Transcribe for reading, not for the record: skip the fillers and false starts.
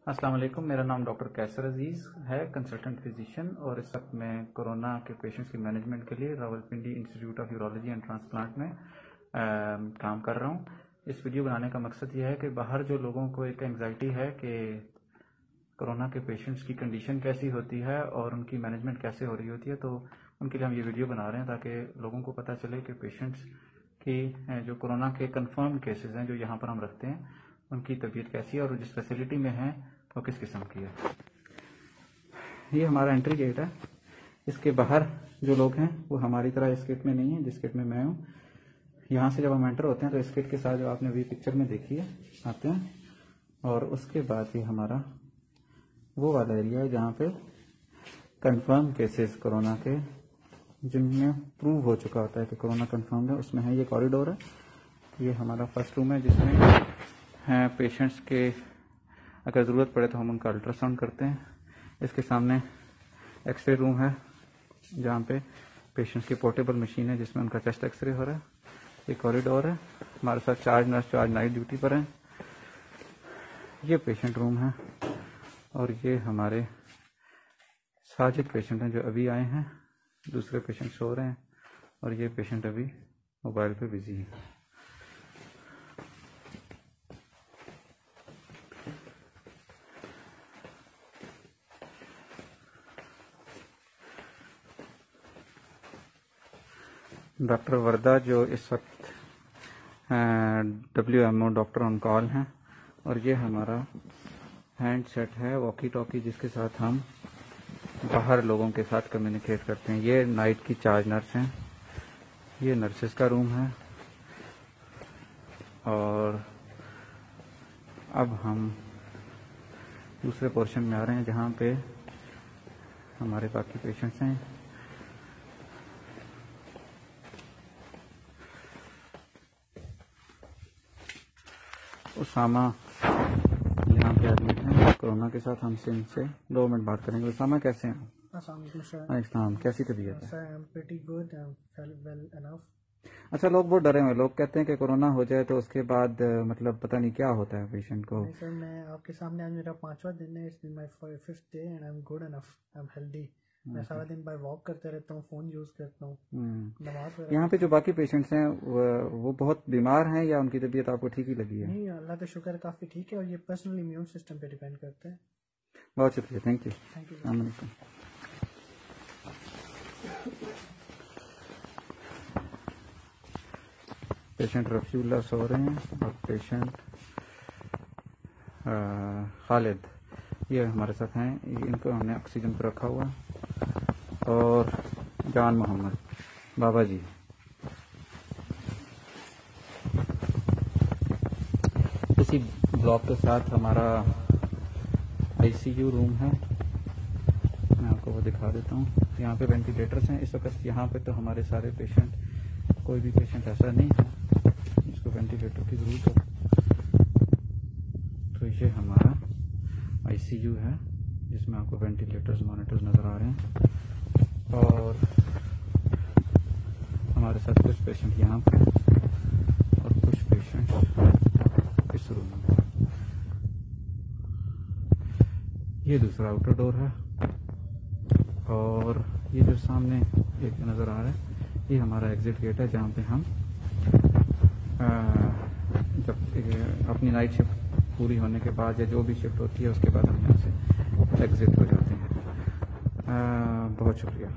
अस्सलाम वालेकुम। मेरा नाम डॉक्टर कैसर अजीज़ है, कंसल्टेंट फिजिशियन, और इस वक्त मैं कोरोना के पेशेंट्स की मैनेजमेंट के लिए Rawalpindi institute of urology and transplant में काम कर रहा हूँ। इस वीडियो बनाने का मकसद यह है कि बाहर जो लोगों को एक एंग्जाइटी है कि कोरोना के पेशेंट्स की कंडीशन कैसी होती है और उनकी मैनेजमेंट कैसे हो रही होती है, तो उनके लिए हम ये वीडियो बना रहे हैं ताकि लोगों को पता चले कि पेशेंट्स की जो कोरोना के कंफर्म केसेस हैं जो यहाँ पर हम रखते हैं उनकी तबीयत कैसी है और जिस फैसिलिटी में है वो किस किस्म की है। ये हमारा एंट्री गेट है। इसके बाहर जो लोग हैं वो हमारी तरह इस किट में नहीं है जिस किट में मैं हूँ। यहाँ से जब हम एंटर होते हैं तो इस किट के साथ जो आपने अभी पिक्चर में देखी है आते हैं, और उसके बाद ये हमारा वो वाला एरिया है जहाँ पे कंफर्म केसेस कोरोना के जिनमें प्रूव हो चुका होता है कि कोरोना कंफर्म है, उसमें है। ये कॉरिडोर है, ये हमारा फर्स्ट रूम है जिसमें हैं पेशेंट्स के अगर ज़रूरत पड़े तो हम उनका अल्ट्रासाउंड करते हैं। इसके सामने एक्सरे रूम है जहाँ पे पेशेंट्स की पोर्टेबल मशीन है जिसमें उनका चेस्ट एक्सरे हो रहा है। ये कॉरिडोर है, हमारे साथ चार्ज नर्स जो आज नाइट ड्यूटी पर हैं। ये पेशेंट रूम है और ये हमारे साजिद पेशेंट हैं जो अभी आए हैं। दूसरे पेशेंट सो रहे हैं और ये पेशेंट अभी मोबाइल पे बिजी है। डॉक्टर वर्दा जो इस वक्त WMO डॉक्टर ऑन कॉल हैं, और ये हमारा हैंड सेट है वॉकी टॉकी जिसके साथ हम बाहर लोगों के साथ कम्युनिकेट करते हैं। ये नाइट की चार्ज नर्स हैं, ये नर्सेस का रूम है। और अब हम दूसरे पोर्शन में आ रहे हैं जहाँ पे हमारे बाकी पेशेंट्स हैं। उसामा यहाँ पे एडमिट हैं कोरोना के साथ। हमसे इनसे 2 मिनट बात करेंगे। उसामा कैसे हैं? अस्सलाम, कैसी तबीयत है? अच्छा, लोग बहुत डरे हुए, लोग कहते हैं कि कोरोना हो जाए तो उसके बाद मतलब पता नहीं क्या होता है पेशेंट को। नहीं सर, मैं आपके सामने आज मेरा 5वां दिन है। It's my 5th day and I am good enough, I am healthy. मैं सारा दिन बाय वॉक करते रहता हूँ, फोन यूज करता हूँ, नमाज। यहाँ पे जो बाकी पेशेंट्स हैं वो बहुत बीमार हैं या उनकी तबीयत आपको ठीक ही लगी है? नहीं, अल्लाह का शुक्र काफी ठीक है और ये पर्सनल इम्यून सिस्टम पे डिपेंड करता है। बहुत शुक्रिया, thank you. Thank you. Patient Rafiullah सो रहे हैं और पेशेंट खालिद ये हमारे साथ हैं। इनको हमने ऑक्सीजन पर रखा हुआ। और जान मोहम्मद बाबा जी, इसी ब्लॉक के साथ हमारा ICU रूम है, मैं आपको वो दिखा देता हूँ। यहाँ पे वेंटिलेटर्स हैं इस वक्त। यहाँ पे तो हमारे सारे पेशेंट, कोई भी पेशेंट ऐसा नहीं है जिसको वेंटिलेटर की ज़रूरत हो। तो ये हमारा ICU है जिसमें आपको वेंटिलेटर्स मॉनिटर्स नज़र आ रहे हैं। और हमारे साथ कुछ पेशेंट यहाँ पे और कुछ पेशेंट इस रूम में। ये दूसरा आउटर डोर है और ये जो सामने एक नज़र आ रहा है ये हमारा एग्जिट गेट है जहाँ पे हम जब अपनी नाइट शिफ्ट पूरी होने के बाद या जो भी शिफ्ट होती है उसके बाद हम यहाँ से एग्जिट हो जाते हैं। बहुत शुक्रिया।